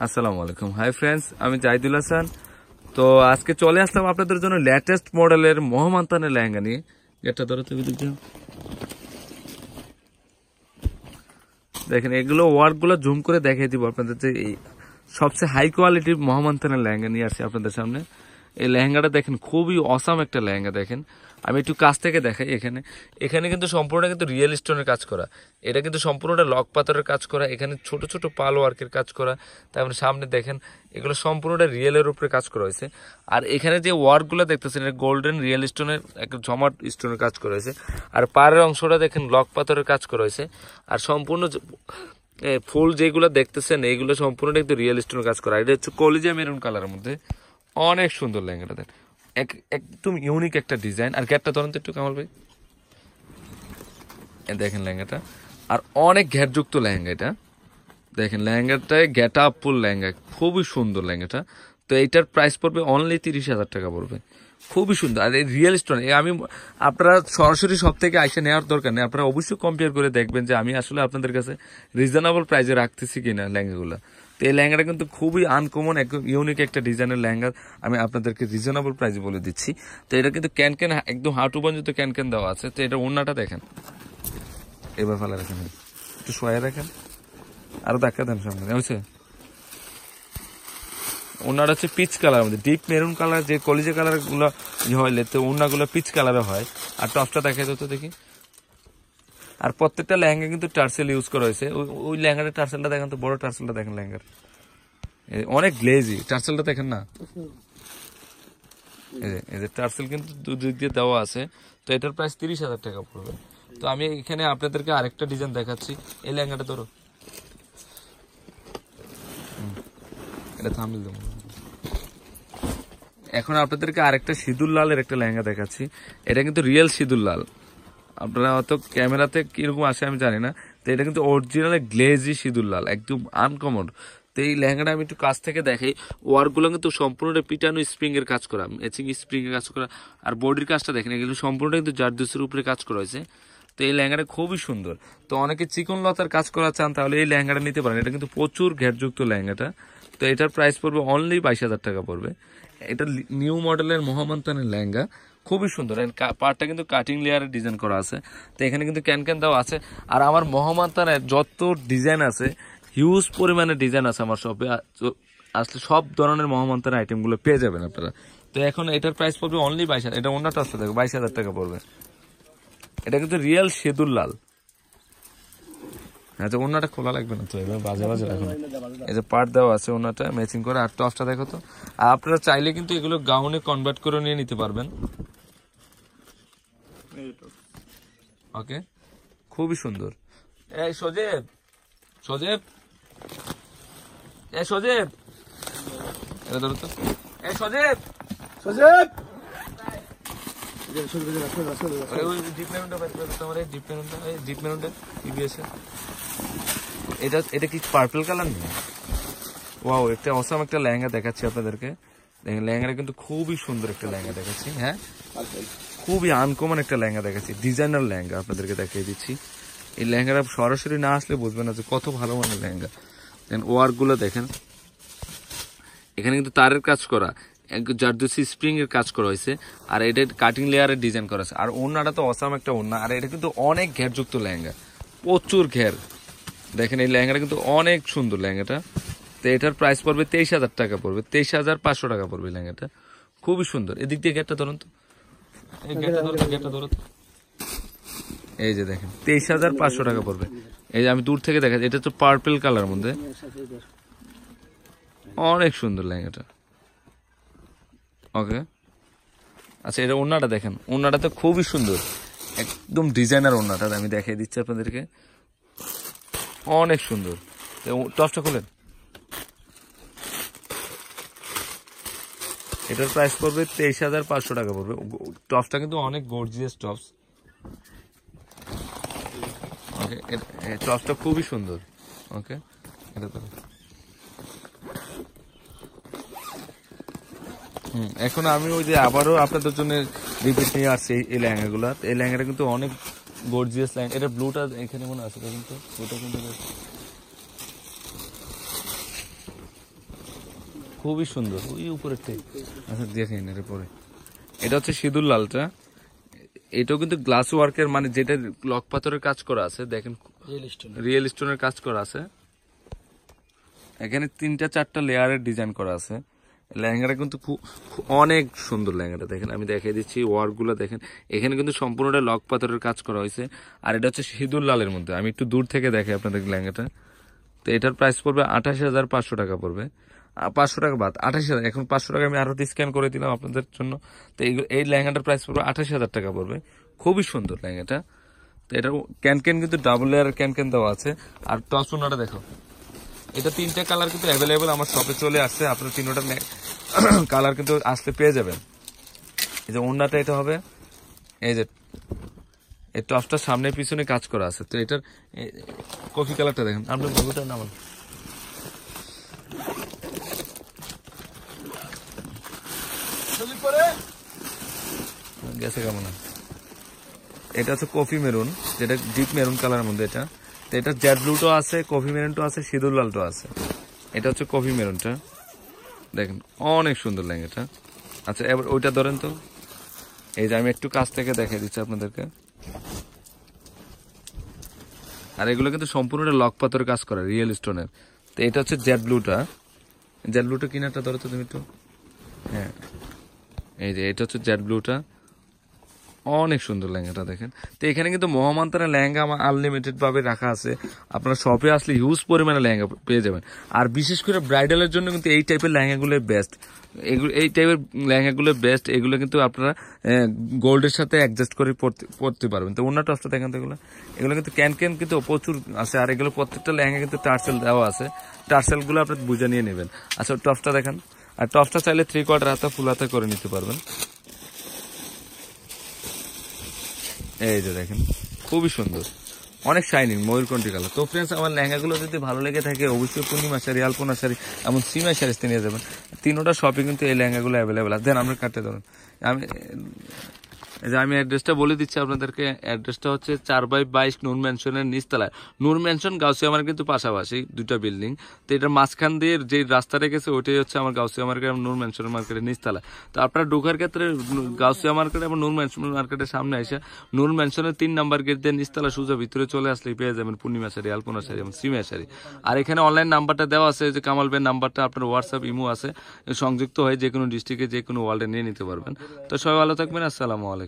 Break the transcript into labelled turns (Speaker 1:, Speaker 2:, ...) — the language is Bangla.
Speaker 1: আসসালামু আলাইকুম। হাই ফ্রেন্ডস, আমি জাহিদুল হাসান। তো আজকে চলে আসলাম আপনাদের জন্য লেটেস্ট মডেলের মহামান্তানের লেহেঙ্গা নিয়ে। এটা ধরো তুমি দেখেন, এগুলো ওয়ার্কগুলো জুম করে দেখিয়ে দিব আপনাদের যে সবচেয়ে হাই কোয়ালিটির মহামান্তানের লেহেঙ্গা নিয়ে আসছি আপনাদের সামনে। এই লেহেঙ্গাটা দেখেন, খুবই অসাম একটা লেহেঙ্গা। দেখেন, আমি একটু কাছ থেকে দেখাই। এখানে কিন্তু সম্পূর্ণ কিন্তু রিয়েল স্টোনের কাজ করা। এটা কিন্তু সম্পূর্ণটা লক পাথরের কাজ করা। এখানে ছোট ছোট পাল ওয়ার্কের কাজ করা। তারপরে সামনে দেখেন, এগুলো সম্পূর্ণটা রিয়েলের উপরে কাজ করা হয়েছে। আর এখানে যে ওয়ার্কগুলো দেখতেছেন, এটা গোল্ডেন রিয়েল স্টোনের একটা জমাট স্টোনের কাজ করা হয়েছে। আর পাড়ের অংশটা দেখেন লক পাথরের কাজ করা হয়েছে। আর সম্পূর্ণ ফুল যেগুলো দেখতেছেন, এইগুলো সম্পূর্ণ একটু রিয়েল স্টোনের কাজ করা। এটা হচ্ছে কলিজা মেরুন কালারের মধ্যে, অনেক সুন্দর লেহেঙ্গাটা। দেন একদম ইউনিক একটা ডিজাইন। আর গ্যাপটা ধরুন তো একটু কামাল ভাই, দেখেন লেহেঙ্গাটা। আর অনেক ঘেরযুক্ত লেহেঙ্গা এটা। দেখেন লেহেঙ্গাটায় গেট আপ ফুল লেহেঙ্গা, খুবই সুন্দর লেহেঙ্গাটা। তো এইটার প্রাইস পড়বে অনলি 30,000 টাকা পড়বে। খুবই সুন্দর। আর এই রিয়েল স্টোন, আমি আপনারা সরাসরি সব থেকে আইসা নেওয়ার দরকার নেই, আপনারা অবশ্যই কম্পেয়ার করে দেখবেন যে আমি আসলে আপনাদের কাছে রিজনেবল প্রাইসে রাখতেছি কিনা লেহেঙ্গাগুলো। তো এই লেহেঙ্গাটা কিন্তু খুবই আনকমন, একদম ইউনিক একটা ডিজাইনের লেহেঙ্গা। আমি আপনাদেরকে রিজনেবল প্রাইসে বলে দিচ্ছি। তো এটা কিন্তু ক্যান একদম হাঁটু পর্যন্ত ক্যান দেওয়া আছে। তো এটা ওড়নাটা দেখেন, এবার ফেলা রাখেন, একটু শোয়া রাখেন, আরো দেখা দেন সামনে হয়েছে। ওনার হচ্ছে পিচ কালার মধ্যে, ডিপ মেরুন কালার, যে কলিজা কালার গুলো হয়, তো ওনাগুলো পিচ কালারে হয়। আর টপটা দেখাই তো দেখি। আর প্রত্যেকটা লেহেঙ্গা কিন্তু টার্সেল ইউজ করা হয়েছে। ওই লেহেঙ্গার টার্সেলটা দেখেন তো, বড় টার্সেলটা দেখেন লেহেঙ্গার, অনেক গ্লেজি টার্সেলটা দেখেন না। এই যে টার্সেল কিন্তু দুদিক দিয়ে দেওয়া আছে। তো এটার প্রাইস 30,000 টাকা পড়বে। তো আমি এখানে আপনাদেরকে আরেকটা ডিজাইন দেখাচ্ছি। এই লেহেঙ্গাটা ধরো, এটা থামিল দেবো। এখন আপনাদেরকে আরেকটা সিঁদুর লালের একটা লেহেঙ্গা দেখাচ্ছি। এটা কিন্তু রিয়েল সিঁদুর লাল। আপনারা অত ক্যামেরাতে কিরকম আসে আমি জানি না। তো এটা কিন্তু অরিজিনাল গ্লেজি সিঁদুর লাল, একদম আনকমন। তো এই লেহেঙ্গাটা আমি একটু কাছ থেকে দেখাই। ওয়ার্কগুলো কিন্তু সম্পূর্ণ পিটানো স্প্রিং এর কাজ করা, ম্যাচিং স্প্রিং এর কাজ করা। আর বডির কাজটা দেখেন, এগুলো সম্পূর্ণ কিন্তু জারদুসের উপরে কাজ করা হয়েছে। তো এই লেহেঙ্গাটা খুবই সুন্দর। তো অনেকে চিকন লতার কাজ করা চান, তাহলে এই লেহেঙ্গাটা নিতে পারেন। এটা কিন্তু প্রচুর ঘেরযুক্ত লেহেঙ্গাটা। তো এটার প্রাইস পড়বে অনলি 22,000 টাকা পড়বে। এটা নিউ মডেলের মহামান্তানের লেহেঙ্গা, খুবই সুন্দর। পার্টটা কিন্তু কাটিং লেয়ারের ডিজাইন করা আছে। তো এখানে কিন্তু ক্যান দেওয়া আছে। আর আমার মহামান্তানের যত ডিজাইন আছে, হিউজ পরিমাণে ডিজাইন আছে আমার শপে। আসলে সব ধরনের মহামান্তানের আইটেমগুলো পেয়ে যাবেন আপনারা। তো এখন এটার প্রাইস পড়বে অনলি 22,000। এটা অন্যটা আসতে থাকবে 22,000 টাকা পড়বে। এটা কিন্তু রিয়েল সেদুর লাল। হ্যাঁ, তো ওনাটা খোলা লাগবে না তো, এবার বাজে রাখুন। এই যে পার্ট দেওয়া আছে, ওনাটা ম্যাচিং করে। আর টপটা দেখো তো। আর আপনারা চাইলে কিন্তু এগুলো গাউনে কনভার্ট করে নিয়ে নিতে পারবেন। ওকে, খুবই সুন্দর। এই সজেব, এটা ধরো তো। এই সজেব, এটা কি পার্পল কালার নেই? ওয়াও, একটা অসাম একটা লেহেঙ্গা দেখাচ্ছি আপনাদেরকে। দেখেন, লেহেঙ্গাটা কিন্তু খুবই সুন্দর একটা লেহেঙ্গা দেখাচ্ছি। হ্যাঁ, খুবই আনকমন একটা লেহেঙ্গা দেখাচ্ছি, ডিজাইনার লেহেঙ্গা আপনাদেরকে দেখিয়ে দিচ্ছি। এই লেহেঙ্গাটা সরাসরি না আসলে বুঝবেন না যে কত ভালো মানের লেহেঙ্গা। দেখেন ওয়ার্ক গুলো দেখেন, এখানে কিন্তু তারের কাজ করা, জারদুসি স্প্রিং এর কাজ করা হয়েছে। আর এটা কাটিং লেয়ারের ডিজাইন করা আছে। আর ওড়নাটা তো অসাম একটা ওড়না। আর এটা কিন্তু অনেক ঘেরযুক্ত লেহেঙ্গা, প্রচুর ঘের। দেখেন, এই লেহেঙ্গাটা কিন্তু অনেক সুন্দর লেহেঙ্গাটা। তো এটার প্রাইস পড়বে 23,000 টাকা পড়বে, 23,500 টাকা পড়বে লেহেঙ্গাটা। খুবই সুন্দর। এদিক দিয়ে গেটটা ধরুন তো, এই গেটটা ধরো তো। এই যে দেখেন, 23,500 টাকা পড়বে। এই যে আমি দূর থেকে দেখা, এটা তো পার্পল কালার মধ্যে, অনেক সুন্দর লেহেঙ্গাটা। ওকে, আচ্ছা, এটা ওড়নাটা দেখেন, ওড়নাটা তো খুবই সুন্দর, একদম ডিজাইনার ওড়নাটা। আমি দেখিয়ে দিচ্ছি আপনাদেরকে, অনেক সুন্দর। টপটা খোলেন। এটার প্রাইস পড়বে 23,500 টাকা পড়বে। টপটা কিন্তু অনেক গর্জিয়াস টপস। ওকে, টপটা খুবই সুন্দর। ওকে, এটা তো এখন আমি ওই যে আবারও আপনাদের জন্য রিপিট নিয়ে আসছি এই লেহেঙ্গাগুলো। এই লেহেঙ্গাটা কিন্তু অনেক গর্জিয়াস লেহেঙ্গা। এটা ব্লুটা এখানে মনে আছে, কিন্তু ব্লুটা কিন্তু খুবই সুন্দর, ওই উপরে আচ্ছা দেখেন এর পরে। এটা হচ্ছে সিঁদুর লালটা, এটাও কিন্তু গ্লাস ওয়ার্কের, মানে যেটা লক পাথরের কাজ করা আছে, দেখেন রিয়েল স্টোনের কাজ করা আছে। এখানে 3-4টা লেয়ারের ডিজাইন করা আছে। লেহেঙ্গাটা কিন্তু অনেক সুন্দর লেহেঙ্গাটা, দেখেন আমি দেখিয়ে দিচ্ছি ওয়ার্ক গুলো দেখেন। এখানে কিন্তু সম্পূর্ণটা লক পাথরের কাজ করা হয়েছে। আর এটা হচ্ছে সিঁদুর লালের মধ্যে, আমি একটু দূর থেকে দেখাই আপনাদের লেহেঙ্গাটা। তো এটার প্রাইস পড়বে 28,500 টাকা পড়বে। 500 টাকা বাদ 28,000, এখন 500 টাকা আমি আরো ডিসকাউন্ট করে দিলাম আপনাদের জন্য। তো এই লেহেঙ্গাটার প্রাইস পড়বে 28,000 টাকা পড়বে। খুবই সুন্দর লেহেঙ্গাটা। তো এটা ক্যান কিন্তু ডাবল লেয়ারের ক্যান দেওয়া আছে। আর টসুনাটা দেখো, এটা 3টা কালার কিন্তু অ্যাভেলেবেল আমার শপে চলে আসছে, আপনার 3টা কালার কিন্তু আসলে পেয়ে যাবেন। এই যে ওড়নাটা এটা হবে, এই যে এই টপটা সামনে পিছনে কাজ করা আছে। তো এটার কফি কালারটা দেখেন, আপনার বগুটা নামান গেছে কেমন। এটা হচ্ছে কফি মেরুন, যেটা ডিপ মেরুন কালারের মধ্যে। এটা তো এটা জেড ব্লুটাও আছে, কফি মেরুনটাও আছে, সিঁদুর লালটাও আছে। এটা হচ্ছে কফি মেরুনটা, দেখেন অনেক সুন্দর লেহেঙ্গাটা। আচ্ছা এবার ওইটা ধরেন তো, এই যে আমি একটু কাছ থেকে দেখাই দিচ্ছি আপনাদেরকে। আর এগুলো কিন্তু সম্পূর্ণ লক পাথরের কাজ করা, রিয়েল স্টোনের। তো এটা হচ্ছে জেড ব্লুটা কিনারটা ধরো তো তুমি একটু। হ্যাঁ এই যে এটা হচ্ছে জেড ব্লুটা, অনেক সুন্দর লেহেঙ্গাটা দেখেন। তো এখানে কিন্তু মহামান্তারা লেহেঙ্গা আমার আনলিমিটেড ভাবে রাখা আছে, আপনারা শপে আসলে হিউজ পরিমাণে লেহেঙ্গা পেয়ে যাবেন। আর বিশেষ করে ব্রাইডালের জন্য কিন্তু এই টাইপের লেহেঙ্গাগুলো বেস্ট, এই টাইপের লেহেঙ্গাগুলো বেস্ট। এগুলো কিন্তু আপনারা গোল্ডের সাথে অ্যাডজাস্ট করে পরতে পারবেন। তো অন্য টপটা দেখেন তো, এগুলো কিন্তু ক্যান কিন্তু প্রচুর আছে। আর এগুলো প্রত্যেকটা লেহেঙ্গা কিন্তু টার্সেল দেওয়া আছে, টার্সেল গুলো আপনি বুঝে নিয়ে নেবেন। আচ্ছা টপটা দেখেন, আর টপটা চাইলে 3/4 হাতা ফুল হাতা করে নিতে পারবেন। এই যে দেখেন খুবই সুন্দর, অনেক শাইনিং ময়ূরকণ্ঠী কালার। তো ফ্রেন্ডস, আমার লেহেঙ্গাগুলো যদি ভালো লেগে থাকে অবশ্যই পূর্ণিমা শাড়ি, আলপনা শাড়ি, এমন সিমা শাড়িতে নিয়ে যাবেন। 3টা শপে কিন্তু এই লেহেঙ্গাগুলো অ্যাভেলেবেল আছে। দেন আমরা কাটতে ধরুন, আমি অ্যাড্রেসটা বলে দিচ্ছি আপনাদেরকে। অ্যাড্রেসটা হচ্ছে 4/22 নূর ম্যানশনের নিচতলায়। নূর ম্যানশন গাউসিয়া মার্কেট কিন্তু পাশাপাশি, 2টা বিল্ডিং। তো এটার মাঝখান দিয়ে যে রাস্তাটা গেছে ওইটাই হচ্ছে আমার গাউসিয়া মার্কেট এবং নূর ম্যানশন মার্কেটের নিচতলায়। তো আপনারা ঢোকার ক্ষেত্রে গাউসিয়া মার্কেট এবং নূর ম্যানশন মার্কেটের সামনে এসে নূর ম্যানশনের 3 নাম্বার গেট দিয়ে নিচতলা সোজা ভিতরে চলে আসলেই পেয়ে যাবেন পূর্ণিমা শাড়ি, আলপনা শাড়ি এবং সিমিয়া শাড়ি। আর এখানে অনলাইন নাম্বারটা দেওয়া আছে, যে কামাল ভাইয়ের নাম্বারটা, আপনার হোয়াটসঅ্যাপ ইমো আছে, সংযুক্ত হয়ে যে কোনো ডিস্ট্রিক্টে যে কোনো ওয়ার্ল্ডে নিয়ে নিতে পারবেন। তো সবাই ভালো থাকবেন, আসসালামু আলাইকুম।